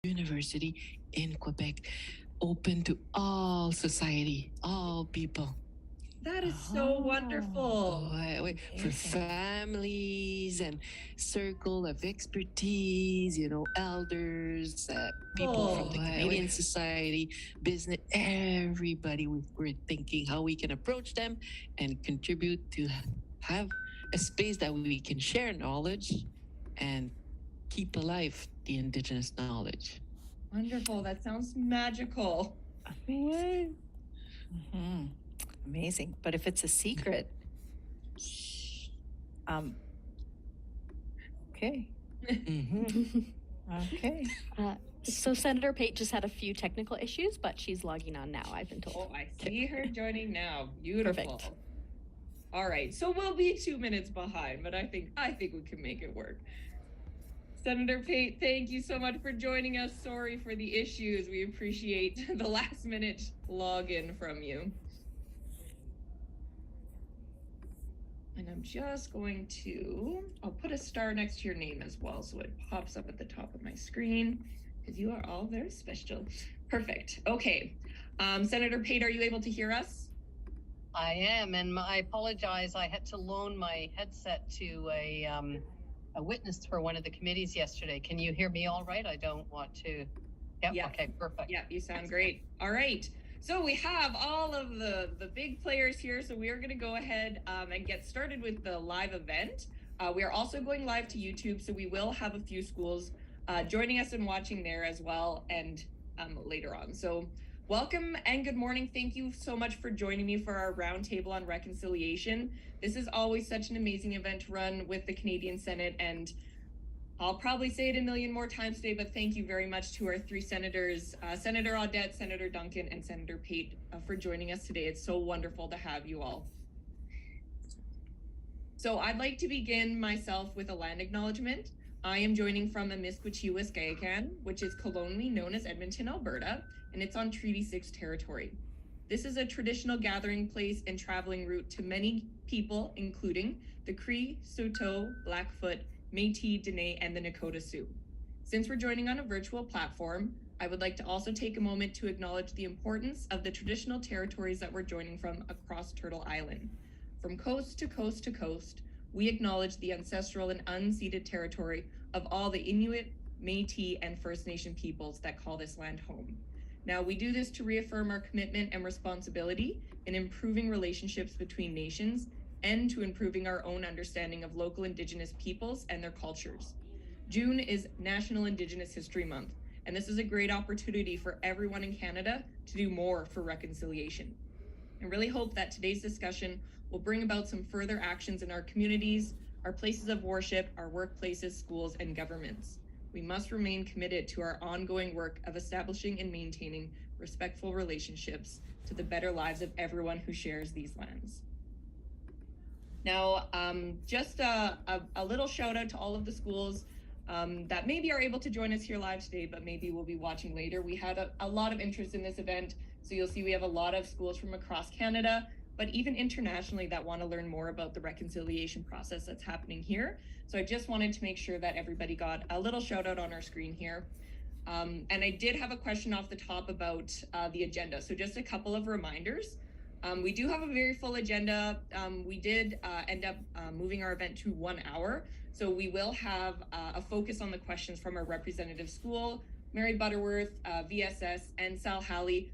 university in Quebec, open to all society, all people. That is so wonderful. For families and circle of expertise, elders, people from the Canadian society, business, everybody. We're thinking how we can approach them and contribute to have a space that we can share knowledge and keep alive the Indigenous knowledge. Wonderful. That sounds magical. Amazing. But if it's a secret, okay. Okay. So Senator Pate just had a few technical issues, but she's logging on now, I've been told. Oh, I see her joining now. Beautiful. Perfect. All right. So we'll be 2 minutes behind, but I think we can make it work. Senator Pate, thank you so much for joining us. Sorry for the issues. We appreciate the last minute login from you. And I'm just going to, I'll put a star next to your name as well so it pops up at the top of my screen because you are all very special. Perfect. Okay. Senator Pate, are you able to hear us? I am, and I apologize. I had to loan my headset to a witness for one of the committees yesterday. Can you hear me all right? I don't want to. Yep. Yeah. Okay, perfect. Yeah, you sound great. All right. So we have all of the big players here. So we are going to go ahead and get started with the live event. We are also going live to YouTube. So we will have a few schools joining us and watching there as well and later on. So welcome and good morning. Thank you so much for joining me for our roundtable on reconciliation. This is always such an amazing event to run with the Canadian Senate, and I'll probably say it a million more times today, but thank you very much to our three senators, Senator Audette, Senator Duncan, and Senator Pate for joining us today. It's so wonderful to have you all. So I'd like to begin myself with a land acknowledgement. I am joining from Amiskwaciwâskahikan, which is colonially known as Edmonton, Alberta, and it's on Treaty 6 territory. This is a traditional gathering place and traveling route to many people, including the Cree, Saulteaux, Blackfoot, Métis, Dene, and the Nakota Sioux. Since we're joining on a virtual platform, I would like to also take a moment to acknowledge the importance of the traditional territories that we're joining from across Turtle Island. From coast to coast to coast, we acknowledge the ancestral and unceded territory of all the Inuit, Métis, and First Nation peoples that call this land home. Now, we do this to reaffirm our commitment and responsibility in improving relationships between nations and to improving our own understanding of local Indigenous peoples and their cultures. June is National Indigenous History Month, and this is a great opportunity for everyone in Canada to do more for reconciliation. I really hope that today's discussion will bring about some further actions in our communities, our places of worship, our workplaces, schools, and governments. We must remain committed to our ongoing work of establishing and maintaining respectful relationships to the better lives of everyone who shares these lands. Now, just a little shout out to all of the schools that maybe are able to join us here live today, but maybe will be watching later. We had a lot of interest in this event. So you'll see we have a lot of schools from across Canada, but even internationally that want to learn more about the reconciliation process that's happening here. So I just wanted to make sure that everybody got a little shout out on our screen here. And I did have a question off the top about the agenda. So just a couple of reminders. We do have a very full agenda. We did end up moving our event to 1 hour. So we will have a focus on the questions from our representative school, Mary Butterworth, VSS, and Sal Halley,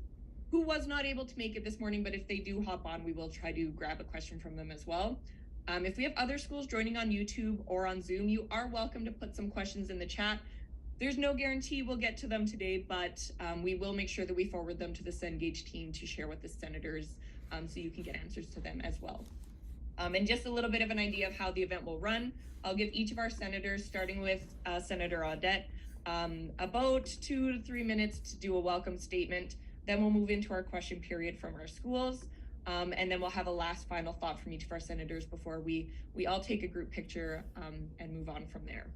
who was not able to make it this morning, but if they do hop on, we will try to grab a question from them as well. If we have other schools joining on YouTube or on Zoom, you are welcome to put some questions in the chat. There's no guarantee we'll get to them today, but we will make sure that we forward them to the Cengage team to share with the senators so you can get answers to them as well. And just a little bit of an idea of how the event will run. I'll give each of our senators, starting with Senator Audette, about 2 to 3 minutes to do a welcome statement. Then we'll move into our question period from our schools. And then we'll have a last final thought from each of our senators before we all take a group picture and move on from there.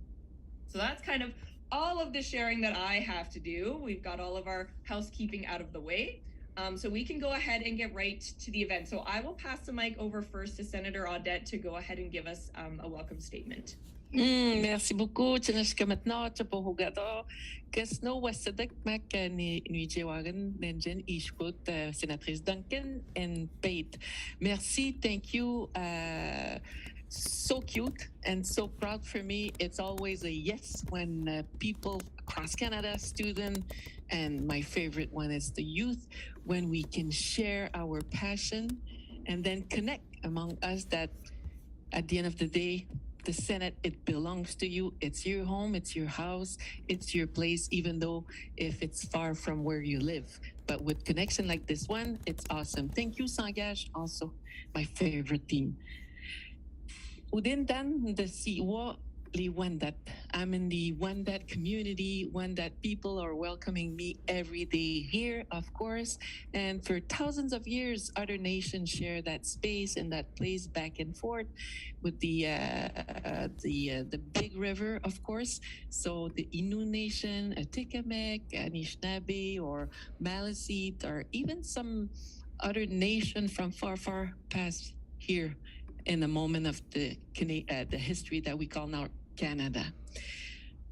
So that's kind of all of the sharing that I have to do. We've got all of our housekeeping out of the way. So we can go ahead and get right to the event. So I will pass the mic over first to Senator Audette to go ahead and give us a welcome statement. Merci beaucoup. Tinaska matno, chapo hugado. Kasno wasadak mak ni Jewagan Nenjen Ishkut, Senatrice Duncan and Pate. Merci, thank you. So cute and so proud for me. It's always a yes when people across Canada, student, and my favorite one is the youth, when we can share our passion and then connect among us that at the end of the day, the Senate, it belongs to you. It's your home, it's your house, it's your place, even though if it's far from where you live. But with connection like this one, it's awesome. Thank you, Sangage, also my favorite team. Udindan the Siwa li Wendat. I'm in the Wendat community, Wendat people are welcoming me every day here, of course. And for thousands of years, other nations share that space and that place back and forth with the big river, of course. So the Innu Nation, Atikamekw, Anishinaabe, or Maliseet, or even some other nation from far, far past here in the moment of the history that we call now Canada.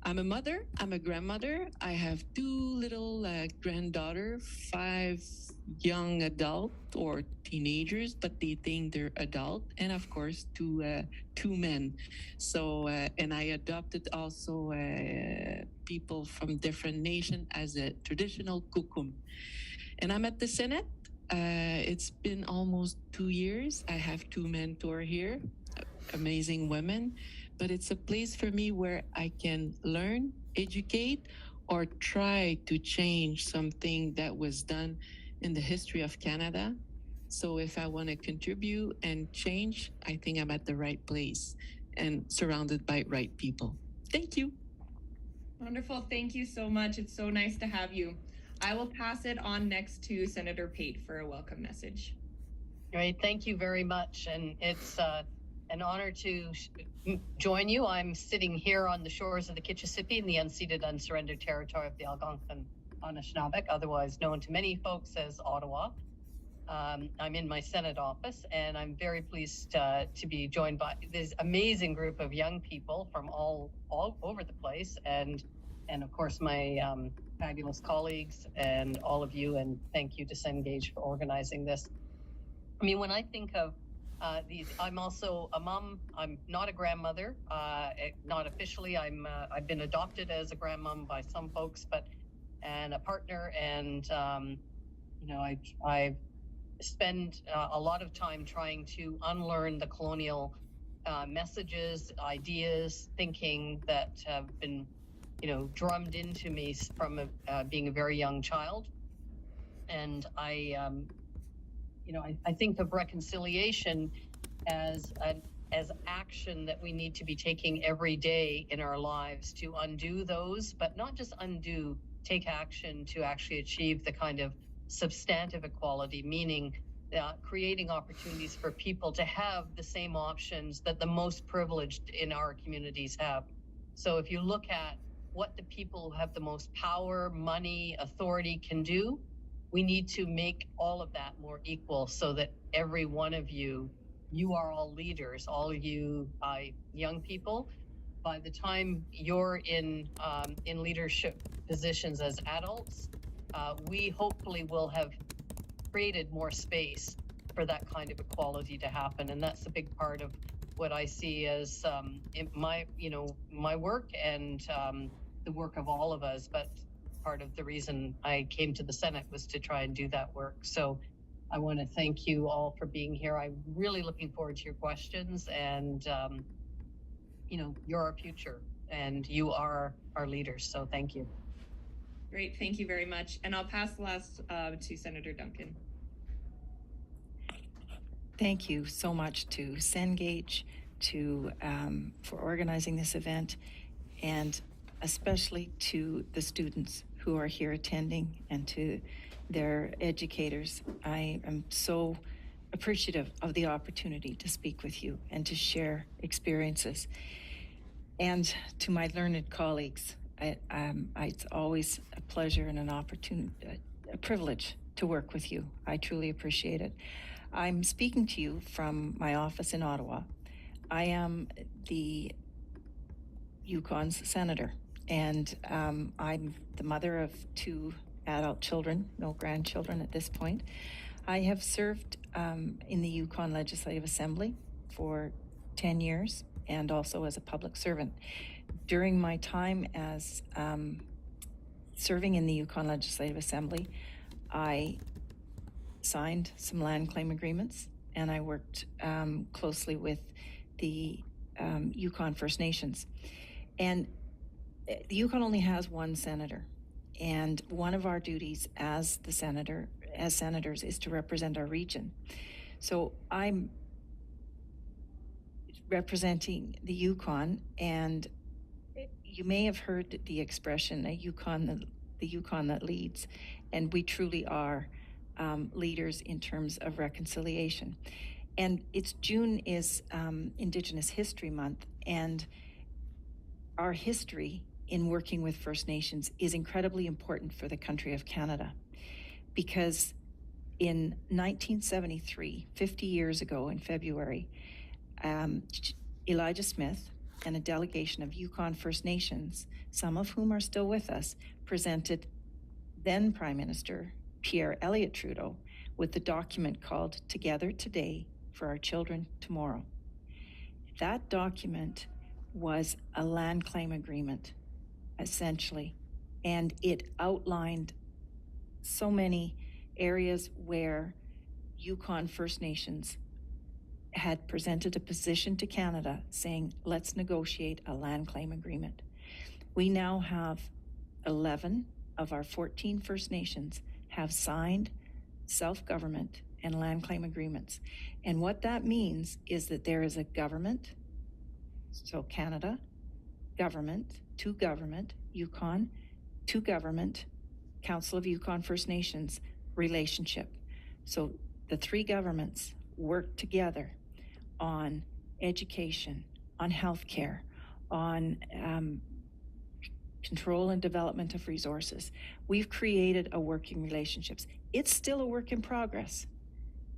I'm a mother, I'm a grandmother. I have two little granddaughter, 5 young adult or teenagers, but they think they're adult, and of course two men. So and I adopted also people from different nations as a traditional kukum. And I'm at the Senate. It's been almost 2 years. I have two mentors here, amazing women, but it's a place for me where I can learn, educate, or try to change something that was done in the history of Canada. So if I want to contribute and change, I think I'm at the right place and surrounded by right people. Thank you. Wonderful. Thank you so much. It's so nice to have you. I will pass it on next to Senator Pate for a welcome message. Great. Thank you very much. And it's an honor to join you. I'm sitting here on the shores of the Kitchissippi in the unceded, unsurrendered territory of the Algonquin Anishinaabe, otherwise known to many folks as Ottawa. I'm in my Senate office, and I'm very pleased to be joined by this amazing group of young people from all over the place, and of course my fabulous colleagues and all of you, and thank you to Cengage for organizing this. I mean, when I think of these, I'm also a mom. I'm not a grandmother, not officially. I've been adopted as a grandmom by some folks, and a partner, and you know, I've spend a lot of time trying to unlearn the colonial messages, ideas, thinking that have been, you know, drummed into me from being a very young child. And I think of reconciliation as action that we need to be taking every day in our lives to undo those, but not just undo, take action to actually achieve the kind of substantive equality, meaning creating opportunities for people to have the same options that the most privileged in our communities have. So if you look at what the people who have the most power, money, authority can do, we need to make all of that more equal so that every one of you are all leaders, all of you young people. By the time you're in leadership positions as adults, we hopefully will have created more space for that kind of equality to happen. And that's a big part of what I see as my work and the work of all of us. But part of the reason I came to the Senate was to try and do that work. So I want to thank you all for being here. I'm really looking forward to your questions, and you're our future and you are our leaders. So thank you. Great, thank you very much. And I'll pass the last to Senator Duncan. Thank you so much to Cengage for organizing this event, and especially to the students who are here attending and to their educators. I am so appreciative of the opportunity to speak with you and to share experiences. And to my learned colleagues, it's always a pleasure and an opportunity, a privilege to work with you. I truly appreciate it. I'm speaking to you from my office in Ottawa. I am the Yukon's senator. And I'm the mother of 2 adult children, no grandchildren at this point. I have served in the Yukon Legislative Assembly for 10 years and also as a public servant. During my time as serving in the Yukon Legislative Assembly, I signed some land claim agreements, and I worked closely with the Yukon First Nations. And the Yukon only has 1 senator, and one of our duties as senators is to represent our region. So I'm representing the Yukon, and you may have heard the expression, the Yukon that leads, and we truly are leaders in terms of reconciliation. And June is Indigenous History Month, and our history in working with First Nations is incredibly important for the country of Canada, because in 1973, 50 years ago in February, Elijah Smith and a delegation of Yukon First Nations, some of whom are still with us, presented then Prime Minister Pierre Elliott Trudeau with the document called Together Today for Our Children Tomorrow. That document was a land claim agreement, essentially, and it outlined so many areas where Yukon First Nations had presented a position to Canada saying, let's negotiate a land claim agreement. We now have 11 of our 14 First Nations have signed self-government and land claim agreements. And what that means is that there is a government, so Canada, government, to government, Yukon, to government, Council of Yukon First Nations relationship. So the 3 governments work together on education, on healthcare, on control and development of resources. We've created a working relationships. It's still a work in progress,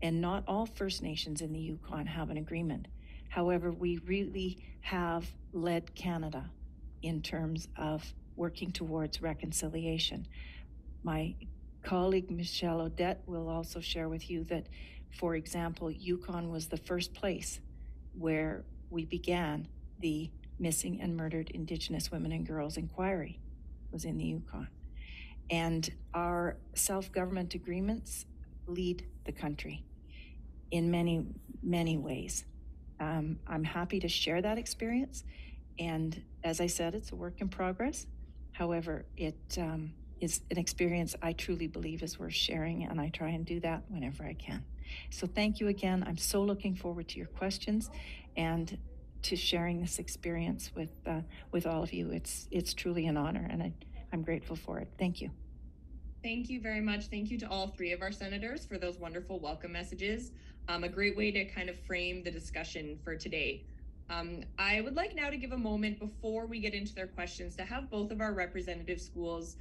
and not all First Nations in the Yukon have an agreement. However, we really have led Canada in terms of working towards reconciliation. My colleague Michelle Odette will also share with you that, for example, Yukon was the first place where we began the Missing and Murdered Indigenous Women and Girls Inquiry, was in the Yukon. And our self-government agreements lead the country in many, many ways. I'm happy to share that experience. And as I said, it's a work in progress. However, it is an experience I truly believe is worth sharing, and I try and do that whenever I can. So thank you again. I'm so looking forward to your questions and to sharing this experience with all of you. It's truly an honor, and I'm grateful for it. Thank you. Thank you very much. Thank you to all 3 of our senators for those wonderful welcome messages. A great way to kind of frame the discussion for today. I would like now to give a moment before we get into their questions to have both of our representative schools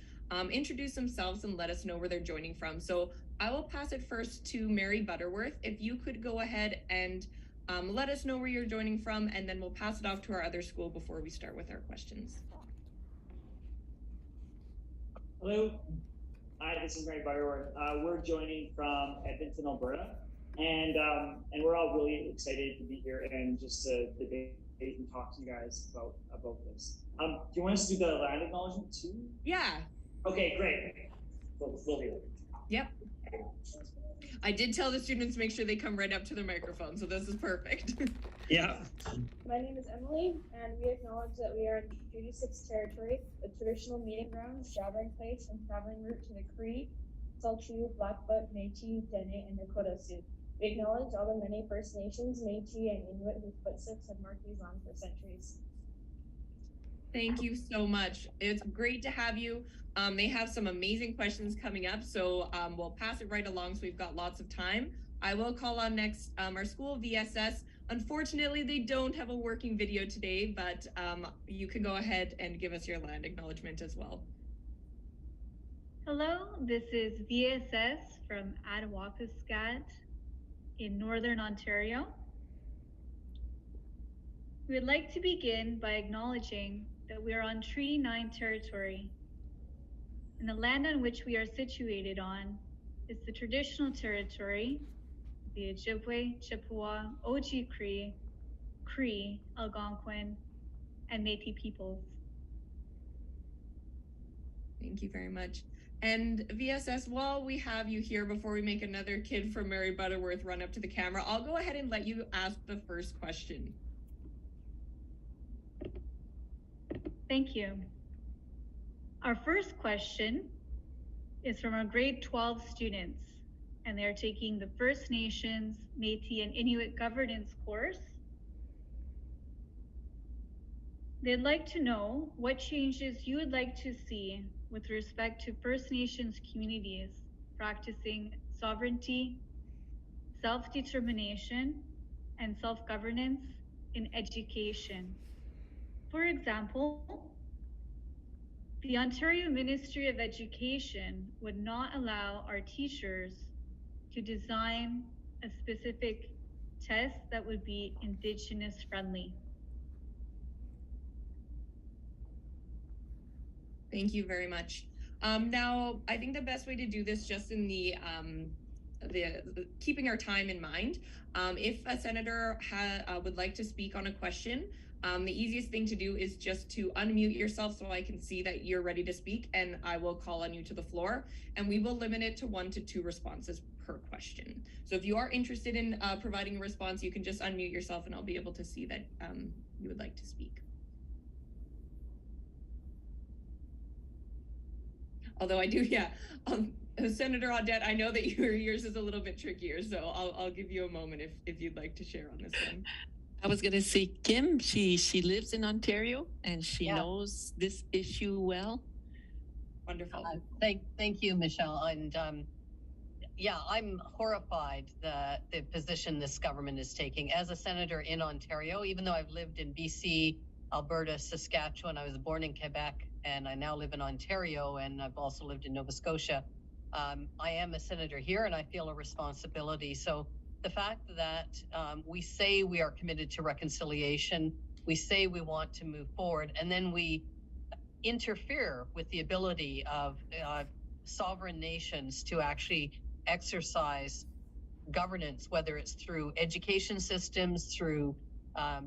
introduce themselves and let us know where they're joining from. So I will pass it first to Mary Butterworth. If you could go ahead and let us know where you're joining from, and then we'll pass it off to our other school before we start with our questions. Hello. Hi, this is Mary Butterworth. We're joining from Edmonton, Alberta, and we're all really excited to be here and just to debate and talk to you guys about this. Do you want us to do the land acknowledgement too? Yeah. Okay, great. We'll do it. Yep. I did tell the students to make sure they come right up to the microphone, so this is perfect. Yeah. My name is Emily, and we acknowledge that we are in Treaty 6 territory, the traditional meeting grounds, gathering place, and traveling route to the Cree, Tsul'kalu', Blackfoot, Métis, Dene, and Nakota Sioux. We acknowledge all the many First Nations, Métis, and Inuit whose footsteps have marked these lands for centuries. Thank you so much. It's great to have you. They have some amazing questions coming up, so we'll pass it right along so we've got lots of time. I will call on next our school, VSS. Unfortunately, they don't have a working video today, but you can go ahead and give us your land acknowledgement as well. Hello, this is VSS from Attawapiskat in Northern Ontario. We would like to begin by acknowledging that we are on Treaty 9 territory, and the land on which we are situated on is the traditional territory of the Ojibwe, Chippewa, Oji-Cree, Cree, Algonquin, and Métis peoples. Thank you very much. And VSS, while we have you here, before we make another kid from Mary Butterworth run up to the camera, I'll go ahead and let you ask the first question. Thank you. Our first question is from our grade 12 students, and they're taking the First Nations, Métis, and Inuit governance course. They'd like to know what changes you would like to see with respect to First Nations communities practicing sovereignty, self-determination, and self-governance in education. For example, the Ontario Ministry of Education would not allow our teachers to design a specific test that would be Indigenous friendly. Thank you very much. Now, I think the best way to do this, just in the keeping our time in mind, if a senator would like to speak on a question, the easiest thing to do is just to unmute yourself so I can see that you're ready to speak, and I will call on you to the floor, and we will limit it to 1 to 2 responses per question. So if you are interested in providing a response, you can just unmute yourself and I'll be able to see that you would like to speak. Although I do, yeah. Senator Audette, I know that yours is a little bit trickier, so I'll give you a moment if you'd like to share on this one. I was gonna say Kim. She lives in Ontario and she knows this issue well. Wonderful. Thank you, Michelle. And yeah, I'm horrified that the position this government is taking. As a senator in Ontario, even though I've lived in BC, Alberta, Saskatchewan, I was born in Quebec, and I now live in Ontario, and I've also lived in Nova Scotia. I am a senator here, and I feel a responsibility. So the fact that we say we are committed to reconciliation, we say we want to move forward, and then we interfere with the ability of sovereign nations to actually exercise governance, whether it's through education systems, through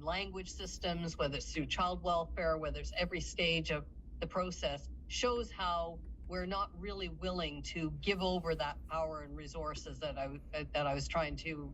language systems, whether it's through child welfare, whether it's every stage of the process, shows how we're not really willing to give over that power and resources that I was trying to,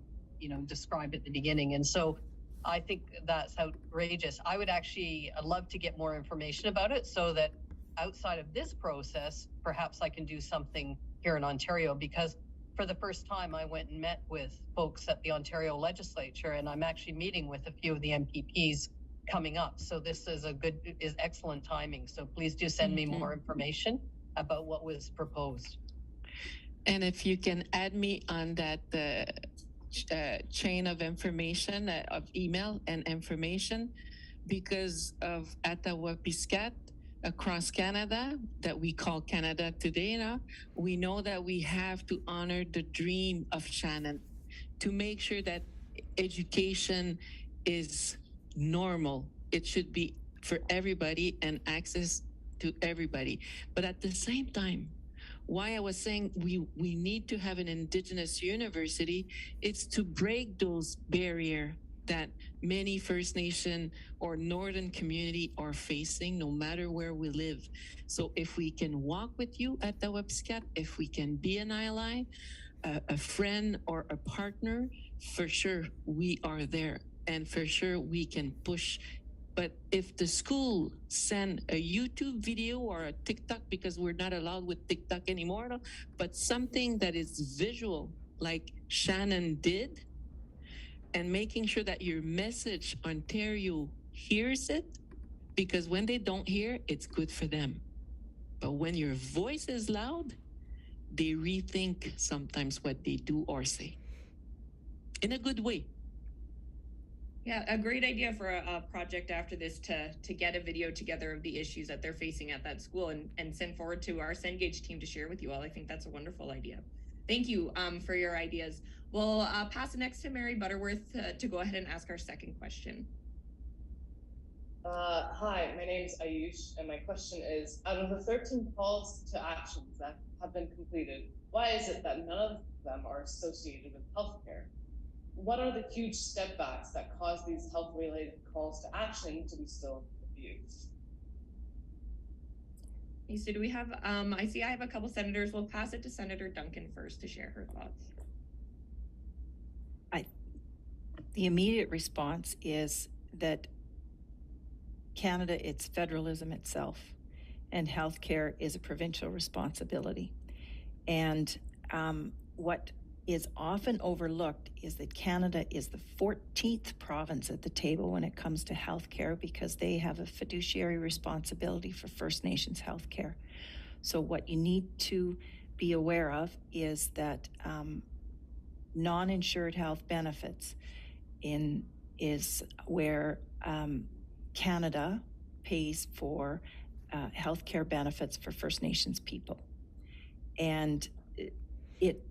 describe at the beginning. And so I think that's outrageous. I would actually love to get more information about it so that outside of this process, perhaps I can do something here in Ontario, because for the first time I went and met with folks at the Ontario legislature, and I'm actually meeting with a few of the MPPs coming up. So this is excellent timing. So please do send me more information about what was proposed. And if you can add me on that chain of information, of email and information, because of Attawapiskat across Canada, that we call Canada today now, we know that we have to honor the dream of Shannon to make sure that education is normal. It should be for everybody and access to everybody. But at the same time, why I was saying we need to have an Indigenous university, it's to break those barriers that many First Nation or Northern community are facing, no matter where we live. So if we can walk with you at the Webscat, if we can be an ally, a friend or a partner, for sure we are there, and for sure we can push. But if the school send a YouTube video or a TikTok, because we're not allowed with TikTok anymore, but something that is visual, like Shannon did, and making sure that your message, Ontario, hears it, because when they don't hear, it's good for them. But when your voice is loud, they rethink sometimes what they do or say, in a good way. Yeah, a great idea for a project after this to get a video together of the issues that they're facing at that school and send forward to our Cengage team to share with you all. I think that's a wonderful idea. Thank you for your ideas. We'll pass it next to Mary Butterworth to go ahead and ask our second question. Hi, my name is Ayush, and my question is, out of the 13 calls to actions that have been completed, why is it that none of them are associated with healthcare? What are the huge stepbacks that cause these health-related calls to action to be still refused? Okay, so do we have, I see I have a couple senators. We'll pass it to Senator Duncan first to share her thoughts. The immediate response is that Canada, it's federalism itself, and healthcare is a provincial responsibility. And what is often overlooked is that Canada is the 14th province at the table when it comes to healthcare, because they have a fiduciary responsibility for First Nations healthcare. So what you need to be aware of is that non-insured health benefits is where Canada pays for healthcare benefits for First Nations people. And it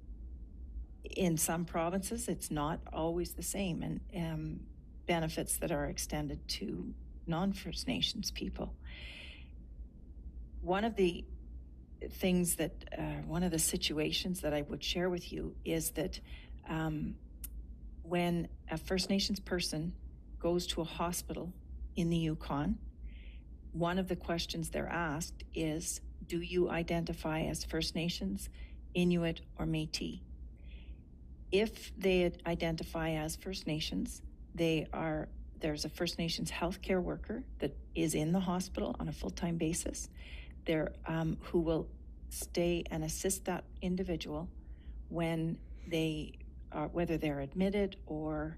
in some provinces, it's not always the same, and benefits that are extended to non-First Nations people. One of the things that, one of the situations that I would share with you is that when a First Nations person goes to a hospital in the Yukon, one of the questions they're asked is, do you identify as First Nations, Inuit, or Métis? If they identify as First Nations, there's a First Nations healthcare worker that is in the hospital on a full-time basis, who will stay and assist that individual when whether they're admitted or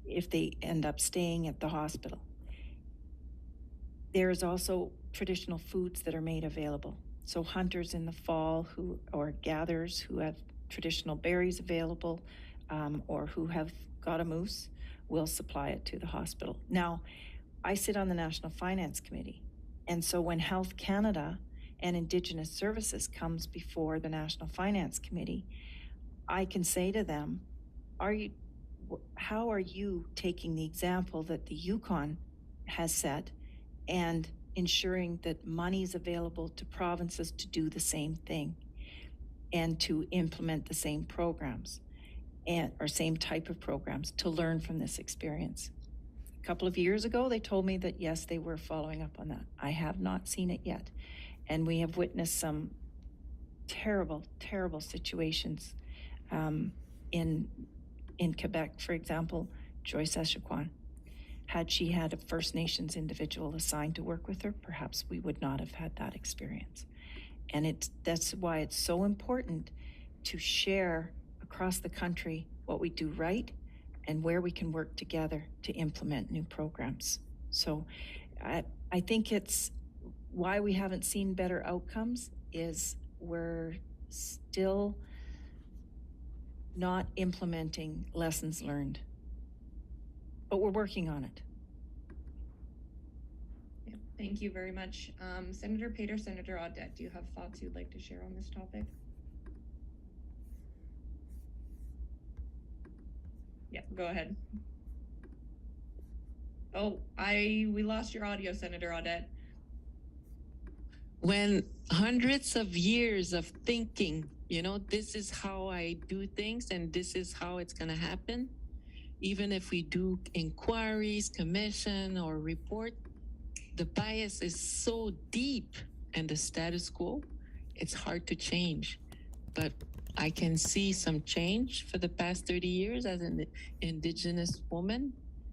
if they end up staying at the hospital. There's also traditional foods that are made available. So hunters in the fall or gatherers who have traditional berries available or who have got a moose will supply it to the hospital. Now, I sit on the National Finance Committee, and so when Health Canada and Indigenous Services comes before the National Finance Committee, I can say to them, how are you taking the example that the Yukon has set and ensuring that money is available to provinces to do the same thing and to implement the same programs or same type of programs to learn from this experience? A couple of years ago, they told me that yes, they were following up on that. I have not seen it yet. And we have witnessed some terrible, terrible situations in Quebec. For example, Joyce Echequan. Had she had a First Nations individual assigned to work with her, perhaps we would not have had that experience. And that's why it's so important to share across the country what we do right and where we can work together to implement new programs. So I think it's why we haven't seen better outcomes is we're still not implementing lessons learned. But we're working on it. Yeah, thank you very much. Senator Pater, Senator Audette, do you have thoughts you'd like to share on this topic? Yeah, go ahead. Oh, we lost your audio, Senator Audette. When hundreds of years of thinking, this is how I do things and this is how it's going to happen, even if we do inquiries, commission, or report, the bias is so deep and the status quo, it's hard to change. But I can see some change for the past 30 years as an Indigenous woman.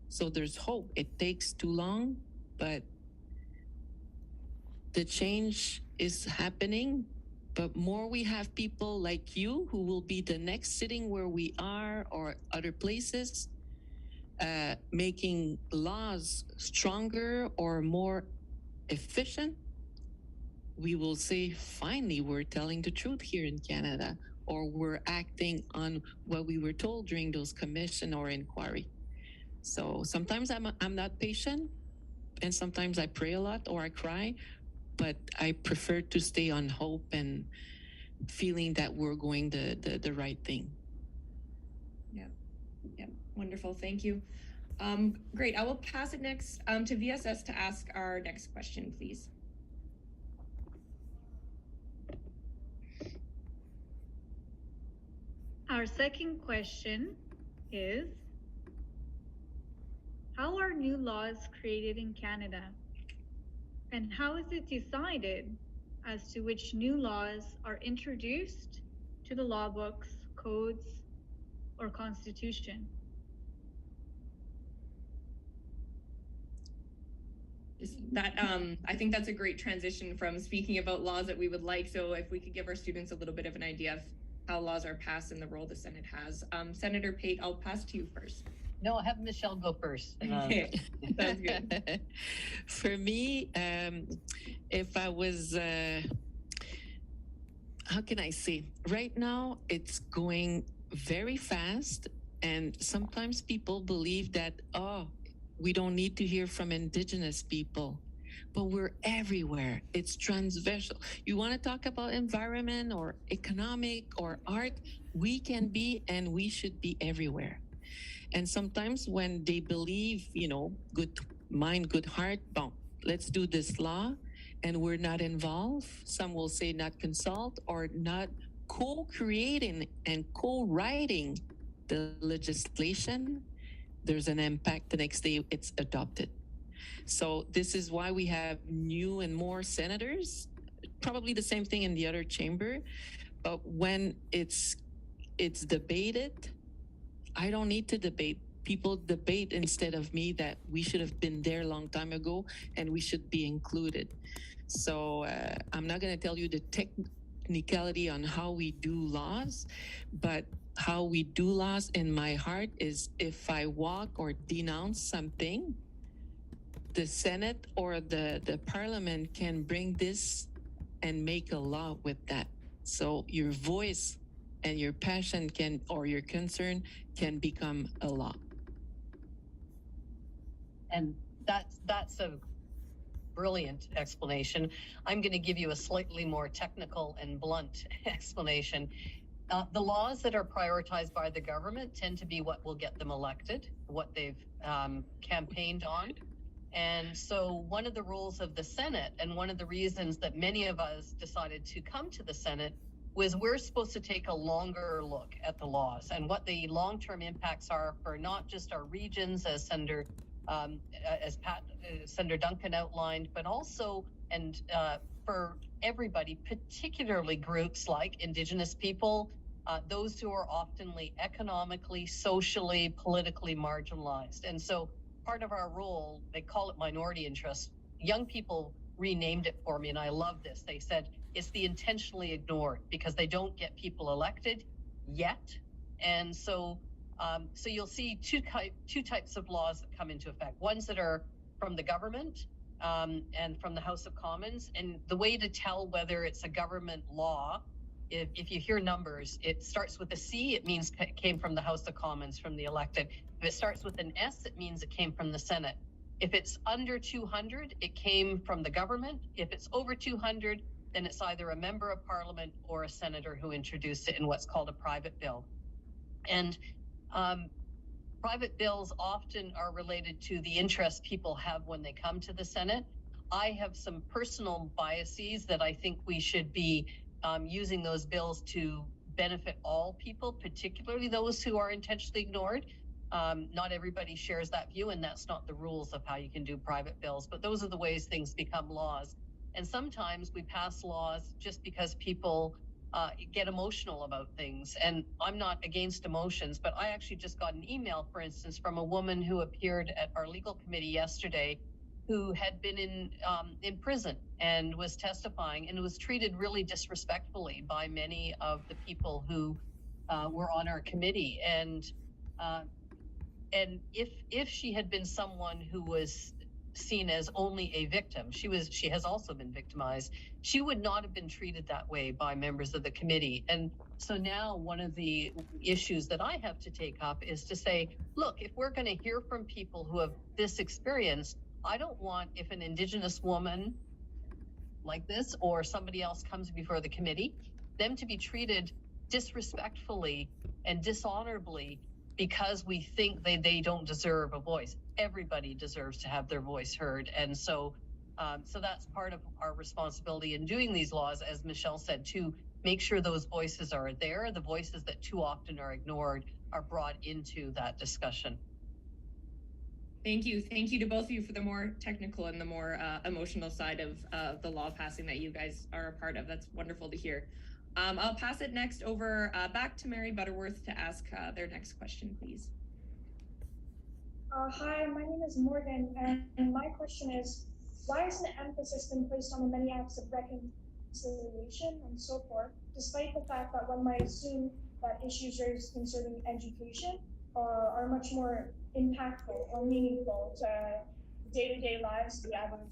So there's hope. It takes too long, but the change is happening. But more we have people like you who will be the next sitting where we are or other places, making laws stronger or more efficient, we will say, finally, we're telling the truth here in Canada, or we're acting on what we were told during those commission or inquiry. So sometimes I'm not patient, and sometimes I pray a lot or I cry, but I prefer to stay on hope and feeling that we're going the right thing. Yeah, wonderful, thank you. Great. I will pass it next to VSS to ask our next question, please. Our second question is, how are new laws created in Canada? And how is it decided as to which new laws are introduced to the law books, codes, or constitution? I think that's a great transition from speaking about laws that we would like. So if we could give our students a little bit of an idea of how laws are passed and the role the Senate has. Senator Pate, I'll pass to you first. No, have Michelle go first. Okay, sounds good. For me, if I was, how can I say? Right now, it's going very fast, and sometimes people believe that, oh, we don't need to hear from Indigenous people, but we're everywhere. It's transversal. You want to talk about environment or economic or art, we can be and we should be everywhere. And sometimes when they believe, good mind, good heart, bon, let's do this law, and we're not involved, some will say not consult or not co-creating and co-writing the legislation, there's an impact the next day it's adopted. So this is why we have new and more senators, probably the same thing in the other chamber, but when it's debated, I don't need to debate. People debate instead of me that we should have been there a long time ago and we should be included. So I'm not going to tell you the technicality on how we do laws, but how we do laws in my heart is if I walk or denounce something, the Senate or the Parliament can bring this and make a law with that. So your voice and your passion or your concern can become a law. And that's a brilliant explanation. I'm going to give you a slightly more technical and blunt explanation. The laws that are prioritized by the government tend to be what will get them elected, what they've campaigned on. And so one of the rules of the Senate, and one of the reasons that many of us decided to come to the Senate, was we're supposed to take a longer look at the laws and what the long-term impacts are for not just our regions, as Senator Duncan outlined, but also for everybody, particularly groups like Indigenous people, those who are oftenly economically, socially, politically marginalized. And so part of our role, they call it minority interest. Young people renamed it for me, and I love this. They said it's the intentionally ignored because they don't get people elected yet. And so you'll see two types of laws that come into effect. Ones that are from the government and from the House of Commons. And the way to tell whether it's a government law, if you hear numbers, it starts with a C, it means it came from the House of Commons, from the elected. If it starts with an S, it means it came from the Senate. If it's under 200, it came from the government. If it's over 200, then it's either a member of parliament or a senator who introduced it in what's called a private bill. And private bills often are related to the interest people have when they come to the Senate. I have some personal biases that I think we should be using those bills to benefit all people, particularly those who are intentionally ignored. Not everybody shares that view, and that's not the rules of how you can do private bills, but those are the ways things become laws. And sometimes we pass laws just because people get emotional about things. And I'm not against emotions, but I actually just got an email, for instance, from a woman who appeared at our legal committee yesterday who had been in prison and was testifying and was treated really disrespectfully by many of the people who were on our committee. And if she had been someone who was seen as only a victim, she has also been victimized, she would not have been treated that way by members of the committee. And so now one of the issues that I have to take up is to say, look, if we're going to hear from people who have this experience, I don't want, if an Indigenous woman like this or somebody else comes before the committee, them to be treated disrespectfully and dishonorably because we think they don't deserve a voice. Everybody deserves to have their voice heard. And so that's part of our responsibility in doing these laws, as Michelle said, to make sure those voices are there. The voices that too often are ignored are brought into that discussion. Thank you. Thank you to both of you for the more technical and the more emotional side of the law passing that you guys are a part of. That's wonderful to hear. I'll pass it next over back to Mary Butterworth to ask their next question, please. Hi, my name is Morgan, and my question is, why isn't emphasis been placed on the many acts of reconciliation and so forth, despite the fact that one might assume that issues raised concerning education are much more impactful or meaningful to day-to-day lives of the Aboriginal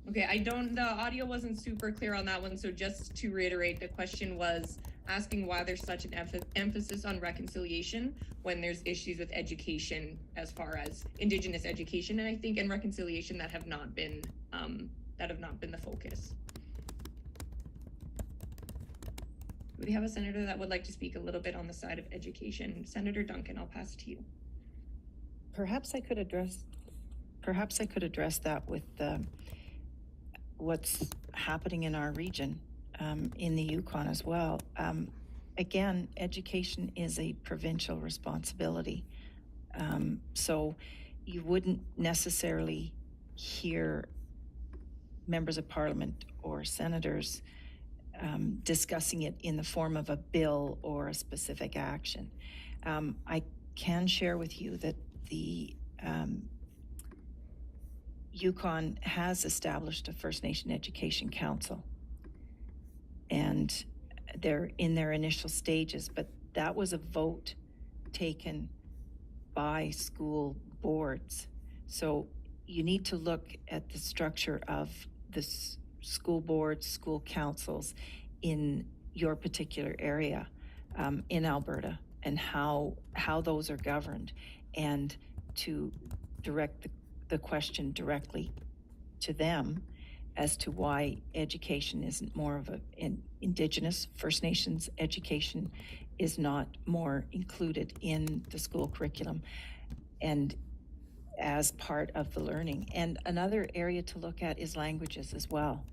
people? Okay, the audio wasn't super clear on that one, so just to reiterate, the question was asking why there's such an emphasis on reconciliation when there's issues with education as far as Indigenous education, and I think in reconciliation that have not been the focus. Do we have a senator that would like to speak a little bit on the side of education? Senator Duncan, I'll pass it to you. Perhaps I could address that with what's happening in our region, in the Yukon as well. Again, education is a provincial responsibility. So you wouldn't necessarily hear members of parliament or senators discussing it in the form of a bill or a specific action. I can share with you that the Yukon has established a First Nation Education Council, and they're in their initial stages, but that was a vote taken by school boards. So you need to look at the structure of the school boards, school councils in your particular area in Alberta, and how those are governed, and to direct the question directly to them as to why education isn't more of an Indigenous First Nations education is not more included in the school curriculum and as part of the learning. And another area to look at is languages as well.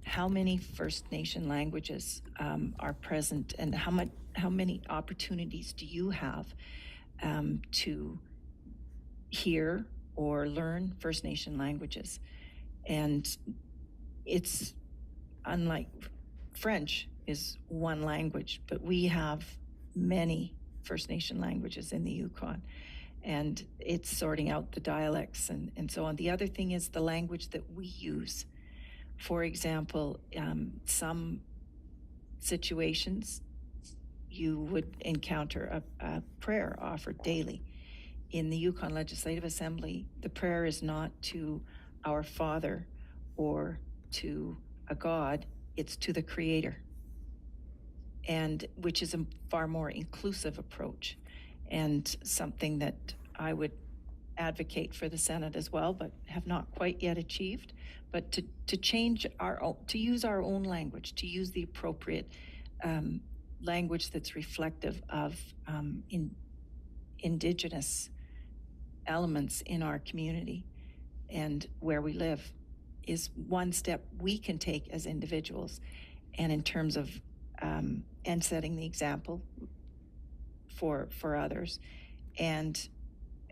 How many First Nation languages are present, and how many opportunities do you have to hear or learn First Nation languages? And it's unlike French is one language, but we have many First Nation languages in the Yukon, and it's sorting out the dialects and so on. The other thing is the language that we use. For example, some situations you would encounter a prayer offered daily. In the Yukon Legislative Assembly, the prayer is not to our Father or to a God, it's to the Creator, and which is a far more inclusive approach, and something that I would advocate for the Senate as well, but have not quite yet achieved. But to change to use our own language, to use the appropriate language that's reflective of Indigenous elements in our community and where we live, is one step we can take as individuals. And in terms of and setting the example for others, and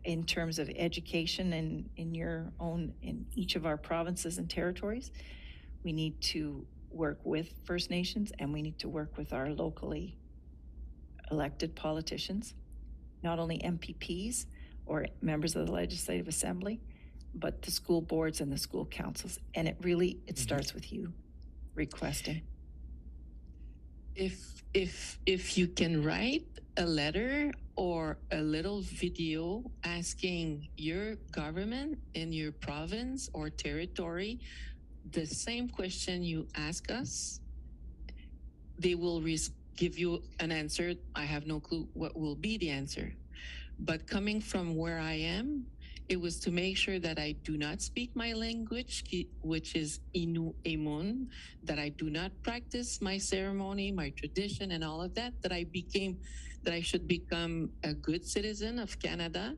in terms of education in each of our provinces and territories, we need to work with First Nations, and we need to work with our locally elected politicians, not only MPPs or members of the Legislative Assembly, but the school boards and the school councils. And it starts with you requesting. If you can write a letter or a little video asking your government in your province or territory the same question you ask us, they will give you an answer. I have no clue what will be the answer. But coming from where I am, It was to make sure that I do not speak my language, which is Inu Emun, that I do not practice my ceremony, my tradition, and all of that, that I should become a good citizen of Canada.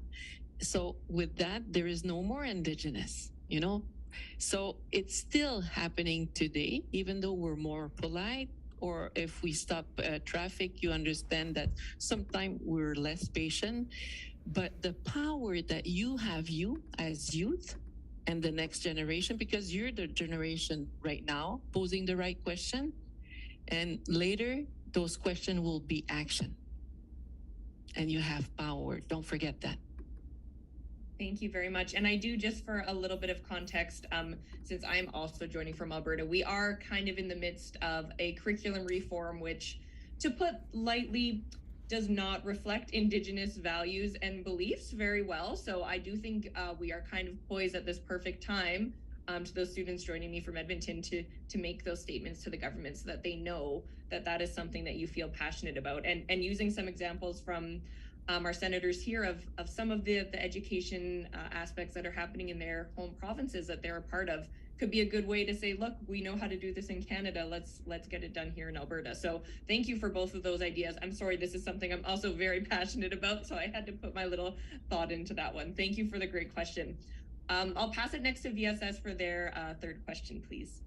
So with that, there is no more Indigenous, you know? So it's still happening today, even though we're more polite, or if we stop traffic, you understand that sometimes we're less patient. But the power that you have, you as youth and the next generation, because you're the generation right now posing the right question, and later those questions will be action. And you have power. Don't forget that. Thank you very much. And I do, just for a little bit of context, since I'm also joining from Alberta, we are kind of in the midst of a curriculum reform, which, to put lightly, does not reflect Indigenous values and beliefs very well. So I do think we are kind of poised at this perfect time to those students joining me from Edmonton to make those statements to the government so that they know that that is something that you feel passionate about. And using some examples from our senators here of some of the education aspects that are happening in their home provinces that they're a part of could be a good way to say, look, we know how to do this in Canada. Let's get it done here in Alberta. So thank you for both of those ideas. I'm sorry, this is something I'm also very passionate about, so I had to put my little thought into that one. Thank you for the great question. I'll pass it next to VSS for their third question, please.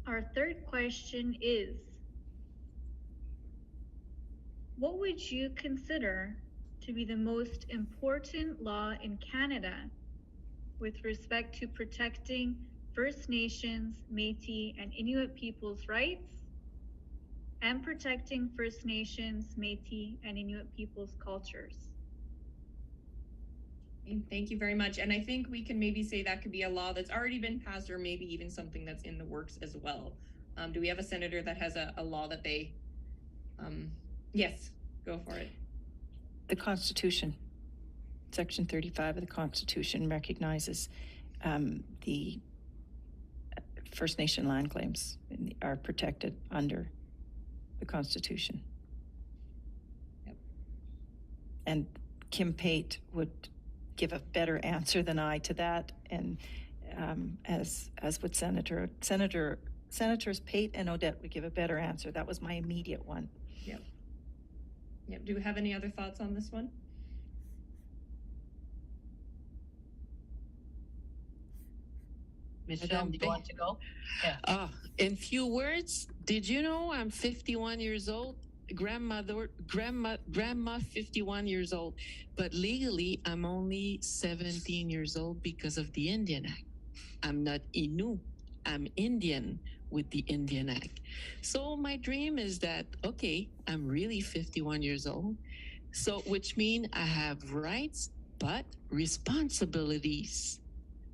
Our third question is, what would you consider to be the most important law in Canada with respect to protecting First Nations, Métis, and Inuit peoples' rights and protecting First Nations, Métis, and Inuit peoples' cultures? Thank you very much. And I think we can maybe say that could be a law that's already been passed, or maybe even something that's in the works as well. Do we have a senator that has a law that they... Yes, go for it. The Constitution, Section 35 of the Constitution recognizes the First Nation land claims are protected under the Constitution. Yep. And Kim Pate would give a better answer than I to that, and as would Senators Pate and Odette would give a better answer. That was my immediate one. Yep. Yep. Do we have any other thoughts on this one? Michelle, do you want to go? Yeah. In few words, did you know I'm 51 years old? Grandma 51 years old, but legally I'm only 17 years old because of the Indian Act. I'm not Innu, I'm Indian with the Indian Act. So my dream is that, okay, I'm really 51 years old. So which means I have rights, but responsibilities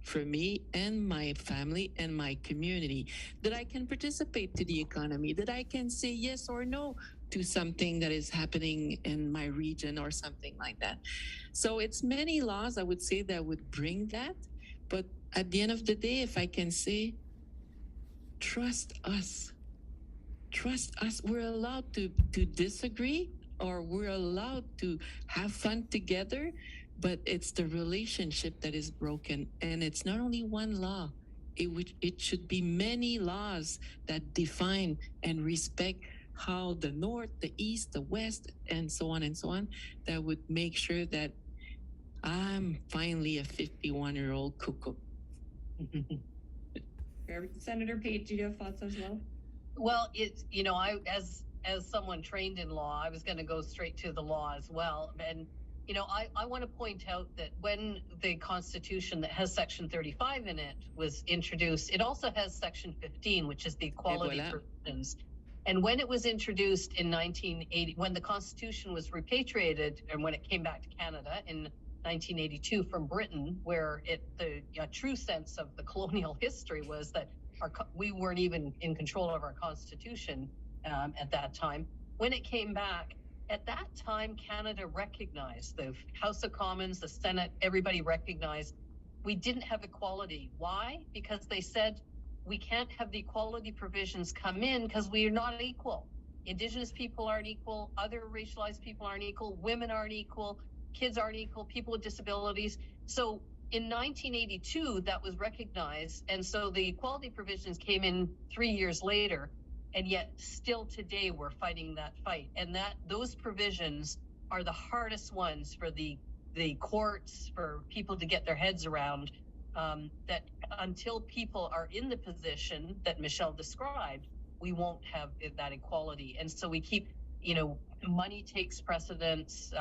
for me and my family and my community, that I can participate to the economy, that I can say yes or no to something that is happening in my region or something like that. So it's many laws, I would say, that would bring that. But at the end of the day, if I can say, trust us. Trust us. We're allowed to disagree, or we're allowed to have fun together, but it's the relationship that is broken. And it's not only one law. It should be many laws that define and respect how the North, the East, the West, and so on, that would make sure that I'm finally a 51-year-old cuckoo. Senator Pate, do you have thoughts as well? Well, it's, I, as someone trained in law, I was going to go straight to the law as well. And, I want to point out that when the Constitution that has Section 35 in it was introduced, it also has Section 15, which is the equality provisions. And when it was introduced in 1980, when the Constitution was repatriated and when it came back to Canada in 1982 from Britain, where the true sense of the colonial history was that we weren't even in control of our Constitution at that time. When it came back, at that time, Canada recognized, the House of Commons, the Senate, everybody recognized we didn't have equality. Why? Because they said we can't have the equality provisions come in because we are not equal. Indigenous people aren't equal, other racialized people aren't equal, women aren't equal, kids aren't equal, people with disabilities. So in 1982, that was recognized. And so the equality provisions came in 3 years later, and yet still today we're fighting that fight. And those provisions are the hardest ones for the courts, for people to get their heads around, that until people are in the position that Michelle described, we won't have that equality. And so we keep, money takes precedence,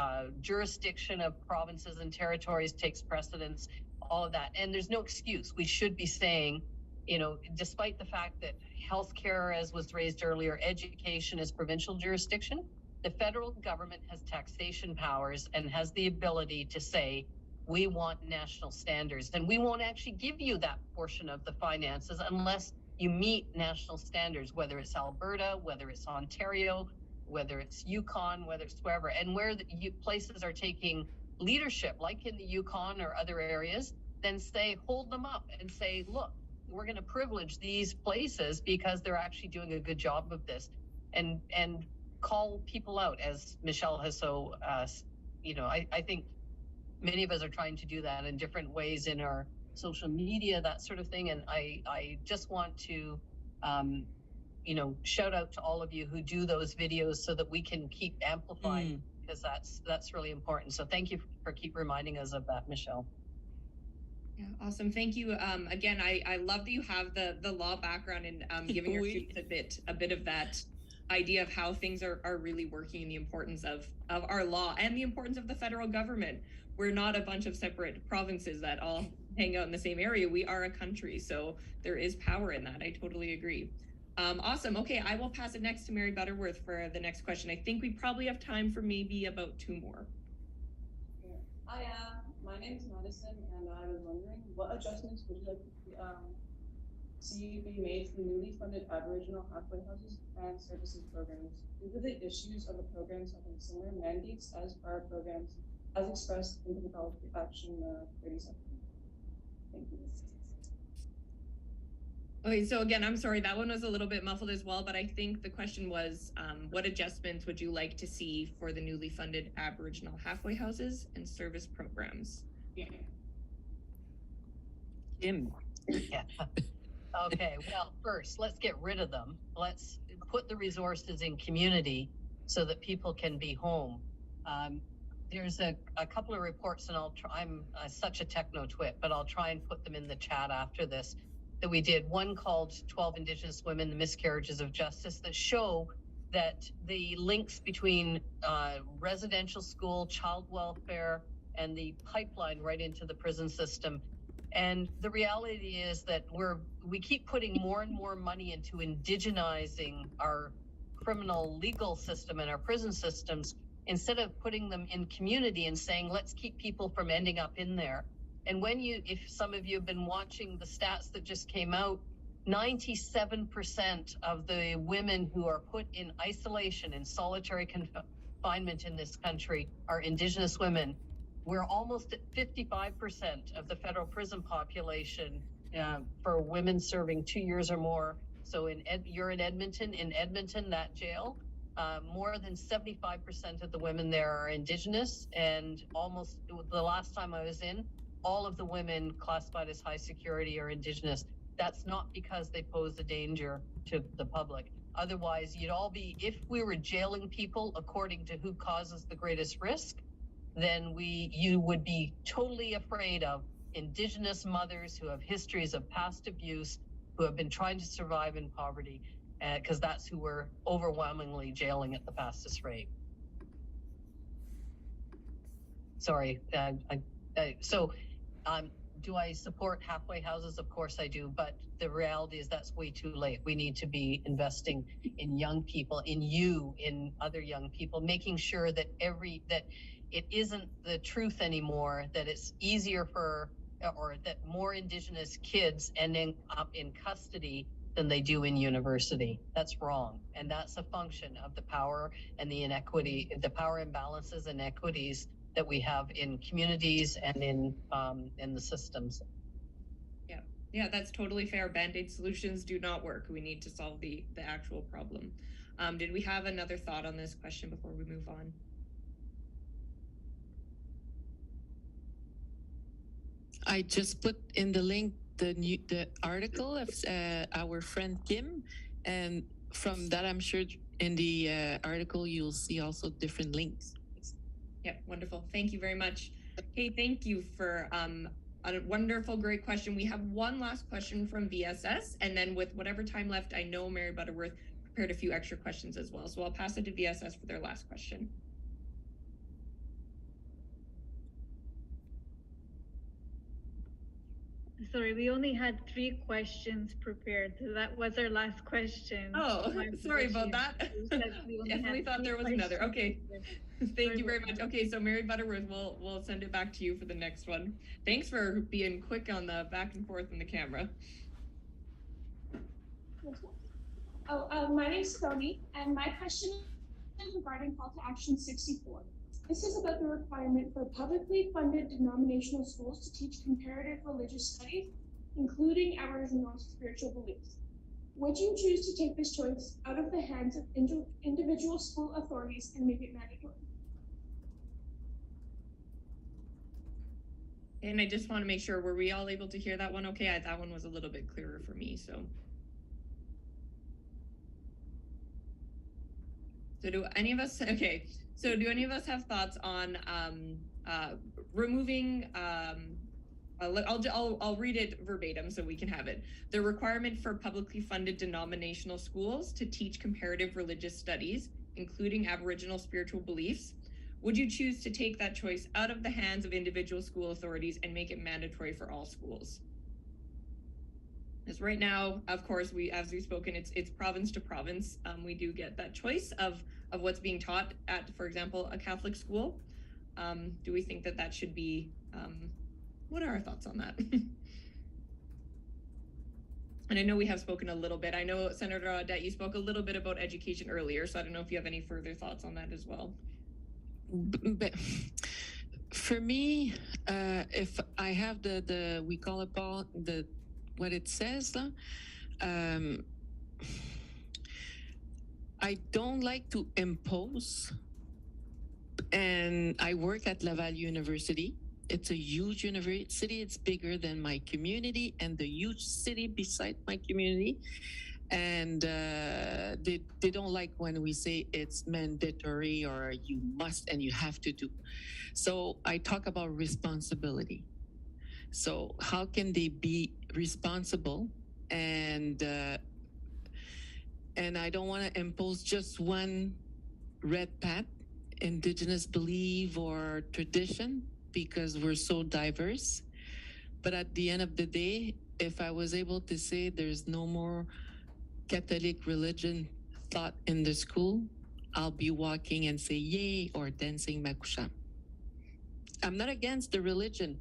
jurisdiction of provinces and territories takes precedence, all of that. And there's no excuse. We should be saying, despite the fact that healthcare, as was raised earlier, education is provincial jurisdiction, the federal government has taxation powers and has the ability to say, we want national standards. And we won't actually give you that portion of the finances unless you meet national standards, whether it's Alberta, whether it's Ontario, whether it's Yukon, whether it's wherever. And where the places are taking leadership, like in the Yukon or other areas, then hold them up and say, look, we're going to privilege these places because they're actually doing a good job of this. And call people out, as Michelle has so, I think many of us are trying to do that in different ways in our social media, that sort of thing. And I just want to, shout out to all of you who do those videos so that we can keep amplifying, because that's really important. So thank you for keep reminding us of that, Michelle. Yeah, awesome. Thank you. Again, I love that you have the law background and giving your students a bit of that idea of how things are really working, and the importance of our law and the importance of the federal government. We're not a bunch of separate provinces that all hang out in the same area. We are a country, so there is power in that. I totally agree. Awesome. Okay, I will pass it next to Mary Butterworth for the next question. I think we probably have time for maybe about 2 more. Hi, my name is Madison, and I was wondering, what adjustments would you like to see be made to the newly funded Aboriginal halfway houses and services programs? Due to the issues of the programs having similar mandates as prior programs, as expressed in the Policy Action 37. Thank you. Okay, so again, I'm sorry, that one was a little bit muffled as well, but I think the question was, what adjustments would you like to see for the newly funded Aboriginal halfway houses and service programs? Yeah. Kim. Yeah. Okay, well, first, let's get rid of them. Let's put the resources in community so that people can be home. There's a couple of reports, and I'm such a techno twit, but I'll try and put them in the chat after this, that we did. One called 12 Indigenous Women, the Miscarriages of Justice, that show that the links between residential school, child welfare, and the pipeline right into the prison system. And the reality is that we keep putting more and more money into indigenizing our criminal legal system and our prison systems, instead of putting them in community and saying, let's keep people from ending up in there. And if some of you have been watching the stats that just came out, 97% of the women who are put in isolation and solitary confinement in this country are Indigenous women. We're almost at 55% of the federal prison population for women serving 2 years or more. So you're in Edmonton. In Edmonton, that jail, more than 75% of the women there are Indigenous, and almost the last time I was in, all of the women classified as high security are Indigenous. That's not because they pose a danger to the public. Otherwise, if we were jailing people according to who causes the greatest risk, then you would be totally afraid of Indigenous mothers who have histories of past abuse, who have been trying to survive in poverty, because that's who we're overwhelmingly jailing at the fastest rate. Sorry. Do I support halfway houses? Of course I do, but the reality is that's way too late. We need to be investing in young people, in other young people, making sure that it isn't the truth anymore, that it's easier or that more Indigenous kids end up in custody than they do in university. That's wrong. And that's a function of the power and the inequity, the power imbalances and equities that we have in communities and in the systems. Yeah, that's totally fair. Band-Aid solutions do not work. We need to solve the actual problem. Did we have another thought on this question before we move on? I just put in the link the article of our friend Kim, and from that I'm sure in the article you'll see also different links. Yeah, wonderful. Thank you very much. Hey, thank you for a wonderful, great question. We have one last question from VSS, and then with whatever time left, I know Mary Butterworth prepared a few extra questions as well. So I'll pass it to VSS for their last question. Sorry, we only had 3 questions prepared, so that was our last question. Oh, sorry about that. Definitely thought there was another. Okay. Thank you very much. Okay, so Mary Butterworth, we'll send it back to you for the next one. Thanks for being quick on the back and forth in the camera. My name is Tony, and my question is regarding Call to Action 64. This is about the requirement for publicly funded denominational schools to teach comparative religious studies, including Aboriginal spiritual beliefs. Would you choose to take this choice out of the hands of individual school authorities and make it mandatory? And I just want to make sure, were we all able to hear that one okay? That one was a little bit clearer for me, so. So do any of us, okay, so do any of us have thoughts on removing, I'll read it verbatim so we can have it. The requirement for publicly funded denominational schools to teach comparative religious studies, including Aboriginal spiritual beliefs. Would you choose to take that choice out of the hands of individual school authorities and make it mandatory for all schools? Because right now, of course, as we've spoken, it's province to province. We do get that choice of what's being taught at, for example, a Catholic school. Do we think that should be, what are our thoughts on that? And I know we have spoken a little bit. I know, Senator Audette, you spoke a little bit about education earlier, so I don't know if you have any further thoughts on that as well. But for me, if I have we call it what it says, I don't like to impose. And I work at Laval University. It's a huge university. It's bigger than my community and the huge city beside my community. And they don't like when we say it's mandatory or you must and you have to do. So I talk about responsibility. So how can they be responsible? And I don't want to impose just one red path, Indigenous belief or tradition, because we're so diverse. But at the end of the day, if I was able to say there's no more Catholic religion taught in the school, I'll be walking and say yay or dancing makusha. I'm not against the religion.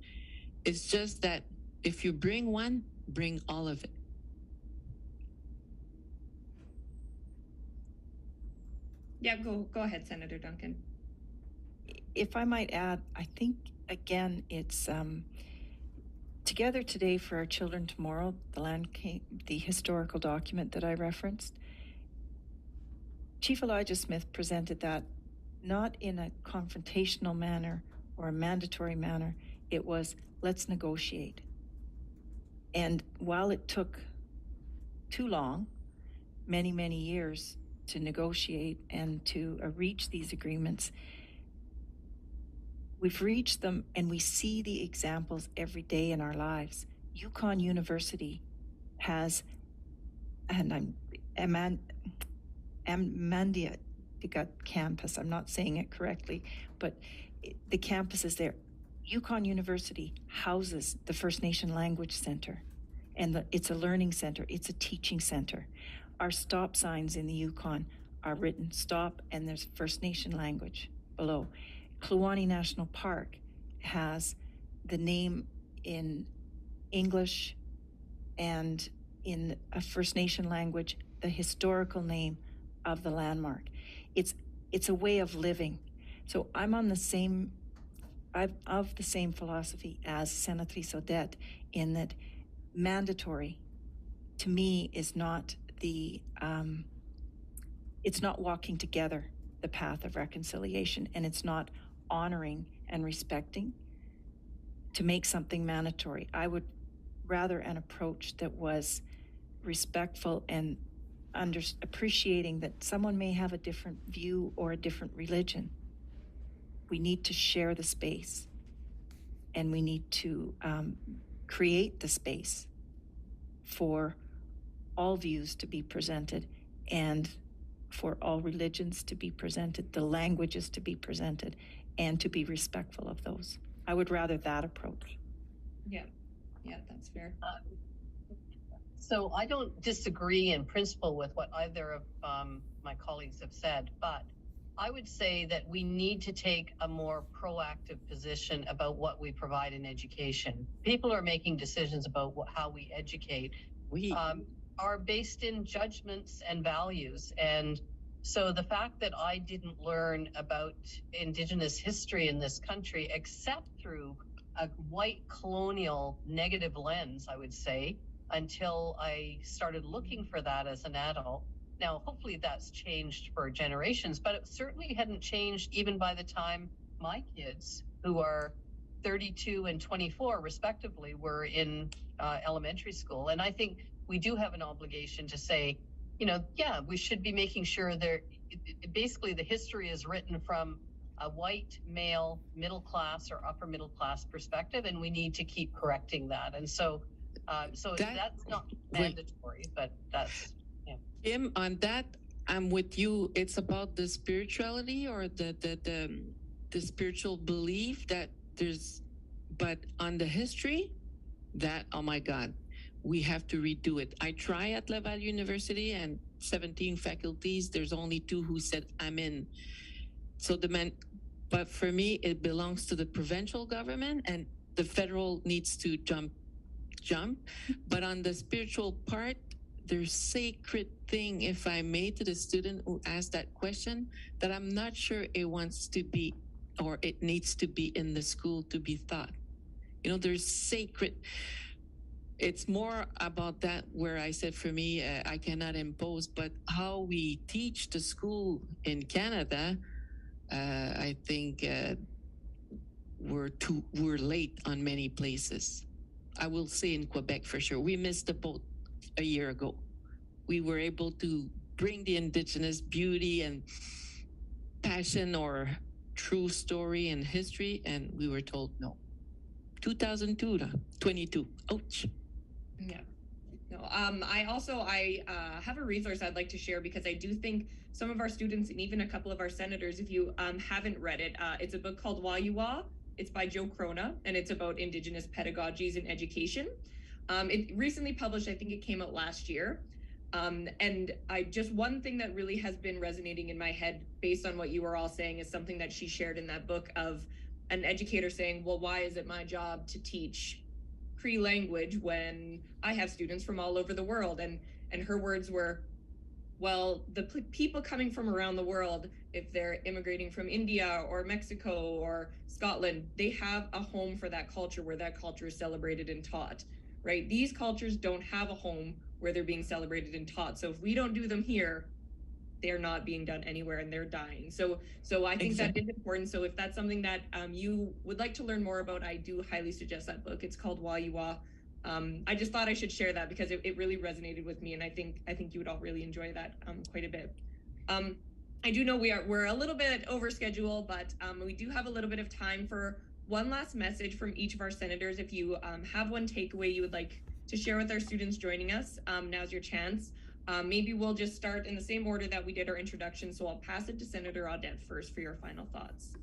It's just that if you bring one, bring all of it. Yeah, go ahead, Senator Duncan. If I might add, I think, again, it's Together Today for Our Children Tomorrow, the historical document that I referenced. Chief Elijah Smith presented that not in a confrontational manner or a mandatory manner. It was, let's negotiate. And while it took too long, many, many years to negotiate and to reach these agreements, we've reached them and we see the examples every day in our lives. Yukon University has, and Amandia campus, I'm not saying it correctly, but the campus is there. Yukon University houses the First Nation Language Center, and it's a learning center, it's a teaching center. Our stop signs in the Yukon are written stop and there's First Nation language below. Kluane National Park has the name in English and in a First Nation language, the historical name of the landmark. It's a way of living. So I'm of the same philosophy as Senatrice Audette, in that mandatory to me is not the it's not walking together the path of reconciliation, and it's not honoring and respecting to make something mandatory. I would rather an approach that was respectful and appreciating that someone may have a different view or a different religion. We need to share the space, and we need to create the space for all views to be presented and for all religions to be presented, the languages to be presented, and to be respectful of those. I would rather that approach. Yeah, that's fair. So I don't disagree in principle with what either of my colleagues have said, but I would say that we need to take a more proactive position about what we provide in education. People are making decisions about how we educate. Are based in judgments and values. And so the fact that I didn't learn about Indigenous history in this country, except through a white colonial negative lens, I would say, until I started looking for that as an adult. Now, hopefully that's changed for generations, but it certainly hadn't changed even by the time my kids, who are 32 and 24 respectively, were in elementary school. And I think we do have an obligation to say, we should be making sure basically the history is written from a white male middle class or upper middle class perspective, and we need to keep correcting that. And so that's not mandatory, but that's, Kim, on that, I'm with you. It's about the spirituality or the spiritual belief that there's, but on the history, that, oh my God, we have to redo it. I try at Laval University, and 17 faculties, there's only 2 who said I'm in. So but for me, it belongs to the provincial government, and the federal needs to jump. But on the spiritual part, there's sacred thing, if I may, to the student who asked that question, that I'm not sure it wants to be, or it needs to be in the school to be taught. There's sacred. It's more about that where I said, for me, I cannot impose, but how we teach the school in Canada, I think we're late on many places. I will say in Quebec for sure. We missed the boat a year ago. We were able to bring the Indigenous beauty and passion or true story and history, and we were told no. 2022. Ouch. Yeah. No. I have a resource I'd like to share, because I do think some of our students and even a couple of our senators, if you haven't read it, it's a book called Wayuwa. It's by Joe Crona, and it's about Indigenous pedagogies in education. It recently published, I think it came out last year. And one thing that really has been resonating in my head based on what you were all saying is something that she shared in that book, of an educator saying, well, why is it my job to teach Cree language when I have students from all over the world? And her words were, well, the people coming from around the world, if they're immigrating from India or Mexico or Scotland, they have a home for that culture where that culture is celebrated and taught, right? These cultures don't have a home where they're being celebrated and taught. So if we don't do them here, they're not being done anywhere, and they're dying. So I think that is important. So if that's something that you would like to learn more about, I do highly suggest that book. It's called Wayuwa. I just thought I should share that because it really resonated with me, and I think you would all really enjoy that quite a bit. I do know we're a little bit over schedule, but we do have a little bit of time for one last message from each of our senators. If you have one takeaway you would like to share with our students joining us, now's your chance. Maybe we'll just start in the same order that we did our introduction. So I'll pass it to Senator Audette first for your final thoughts.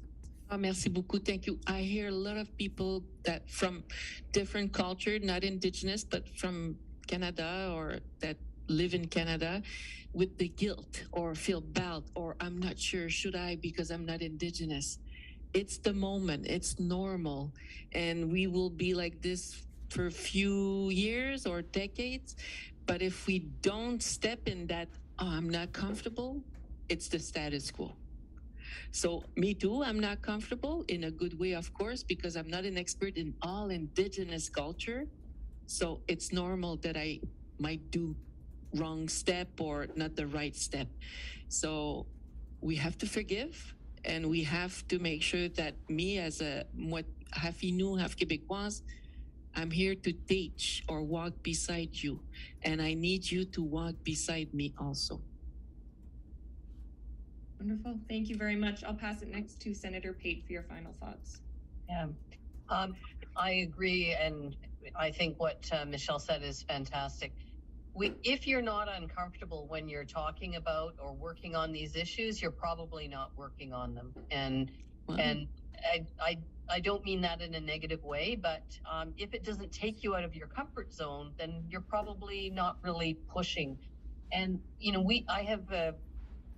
Merci beaucoup. Thank you. I hear a lot of people that from different culture, not Indigenous, but from Canada or that live in Canada, with the guilt or feel bad or I'm not sure, should I, because I'm not Indigenous. It's the moment. It's normal. And we will be like this for a few years or decades. But if we don't step in that, I'm not comfortable, it's the status quo. So me too, I'm not comfortable in a good way, of course, because I'm not an expert in all Indigenous culture. So it's normal that I might do wrong step or not the right step. So we have to forgive, and we have to make sure that me as a half Innu, half Québécoise, I'm here to teach or walk beside you, and I need you to walk beside me also. Wonderful. Thank you very much. I'll pass it next to Senator Pate for your final thoughts. Yeah, I agree, and I think what Michelle said is fantastic. If you're not uncomfortable when you're talking about or working on these issues, you're probably not working on them. And I don't mean that in a negative way, but if it doesn't take you out of your comfort zone, then you're probably not really pushing. And you know,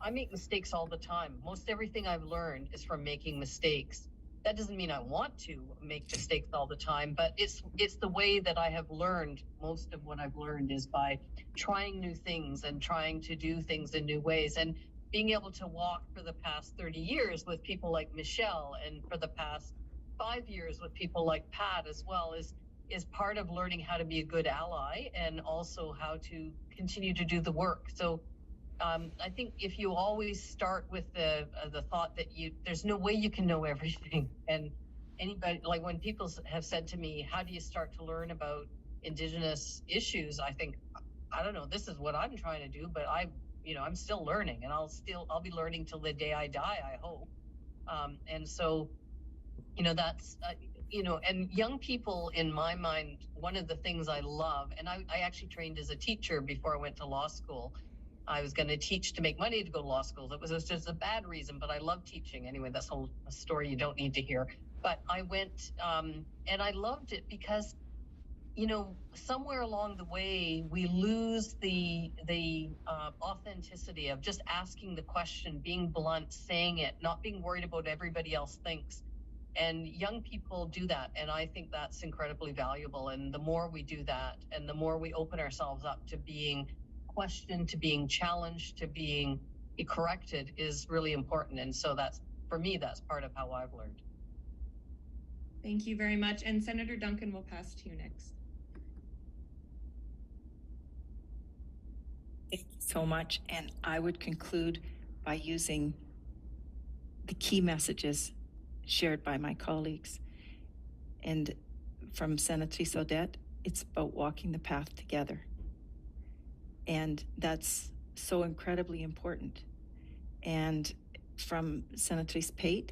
I make mistakes all the time. Most everything I've learned is from making mistakes. That doesn't mean I want to make mistakes all the time, but it's the way that I have learned. Most of what I've learned is by trying new things and trying to do things in new ways, and being able to walk for the past 30 years with people like Michelle, and for the past 5 years with people like Pat as well, is part of learning how to be a good ally and also how to continue to do the work. So I think if you always start with the thought that there's no way you can know everything, and anybody, like when people have said to me, how do you start to learn about Indigenous issues? I think, I don't know, this is what I'm trying to do, but I'm still learning, and I'll be learning till the day I die, I hope. And so, that's, and young people, in my mind, one of the things I love, and I actually trained as a teacher before I went to law school. I was going to teach to make money to go to law school. It was just a bad reason, but I love teaching. Anyway, that's a story you don't need to hear. But I went, and I loved it because, somewhere along the way, we lose the authenticity of just asking the question, being blunt, saying it, not being worried about what everybody else thinks. And young people do that, and I think that's incredibly valuable. And the more we do that, and the more we open ourselves up to being questioned, to being challenged, to being corrected, is really important. And so for me, that's part of how I've learned. Thank you very much. And Senator Duncan, will pass to you next. Thank you so much. And I would conclude by using the key messages shared by my colleagues. And from Senatrice Odette, it's about walking the path together. And that's so incredibly important. And from Senatrice Pate,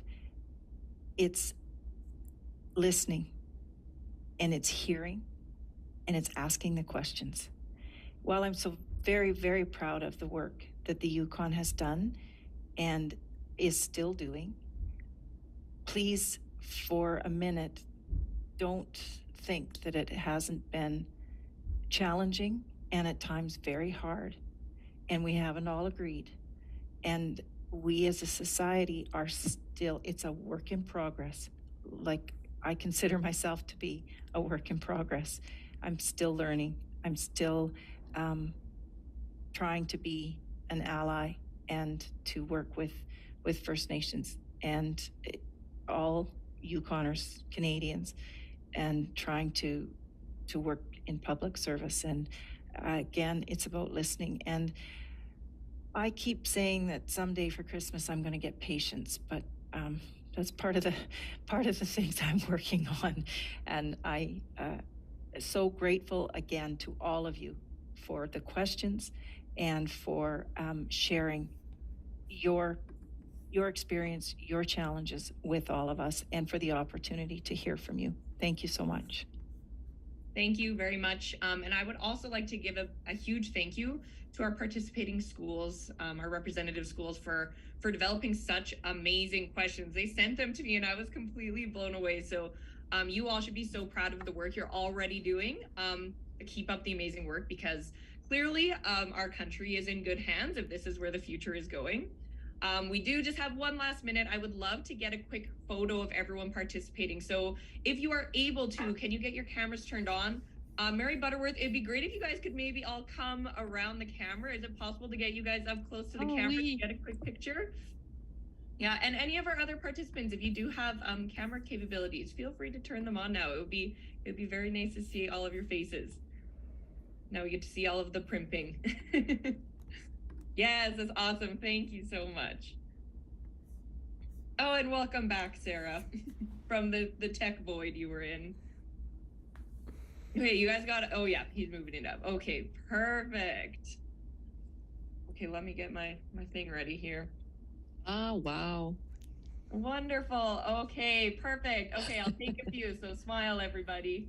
it's listening, and it's hearing, and it's asking the questions. While I'm so very, very proud of the work that the Yukon has done and is still doing, please, for a minute, don't think that it hasn't been challenging and at times very hard, and we haven't all agreed. And we as a society are still, it's a work in progress. Like, I consider myself to be a work in progress. I'm still learning. I'm still trying to be an ally and to work with First Nations and all Yukoners, Canadians, and trying to work in public service. And again, it's about listening. And I keep saying that someday for Christmas I'm going to get patience, but that's part of the things I'm working on. And I so grateful again to all of you for the questions and for sharing your experience, your challenges with all of us, and for the opportunity to hear from you. Thank you so much. Thank you very much. And I would also like to give a huge thank you to our participating schools, our representative schools, for developing such amazing questions. They sent them to me and I was completely blown away. So you all should be so proud of the work you're already doing. Keep up the amazing work, because clearly our country is in good hands if this is where the future is going. We do just have one last minute. I would love to get a quick photo of everyone participating. So if you are able to, can you get your cameras turned on? Mary Butterworth, it'd be great if you guys could maybe all come around the camera. Is it possible to get you guys up close to the camera to get a quick picture? Yeah, and any of our other participants, if you do have camera capabilities, feel free to turn them on now. It would be very nice to see all of your faces. Now we get to see all of the primping. Yes, that's awesome. Thank you so much. Oh, and welcome back, Sarah, from the tech void you were in. Okay, you guys got it. Oh yeah, he's moving it up. Okay, perfect. Okay, let me get my thing ready here. Oh, wow. Wonderful. Okay, perfect. Okay, I'll take a few. So smile, everybody.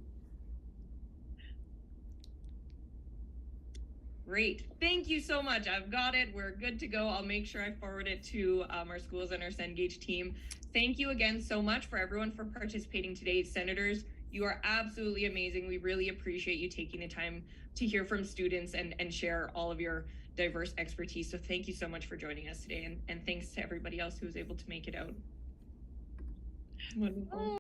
Great. Thank you so much. I've got it. We're good to go. I'll make sure I forward it to our schools and our Cengage team. Thank you again so much for everyone for participating today. Senators, you are absolutely amazing. We really appreciate you taking the time to hear from students and share all of your diverse expertise. So thank you so much for joining us today. And thanks to everybody else who was able to make it out. Wonderful.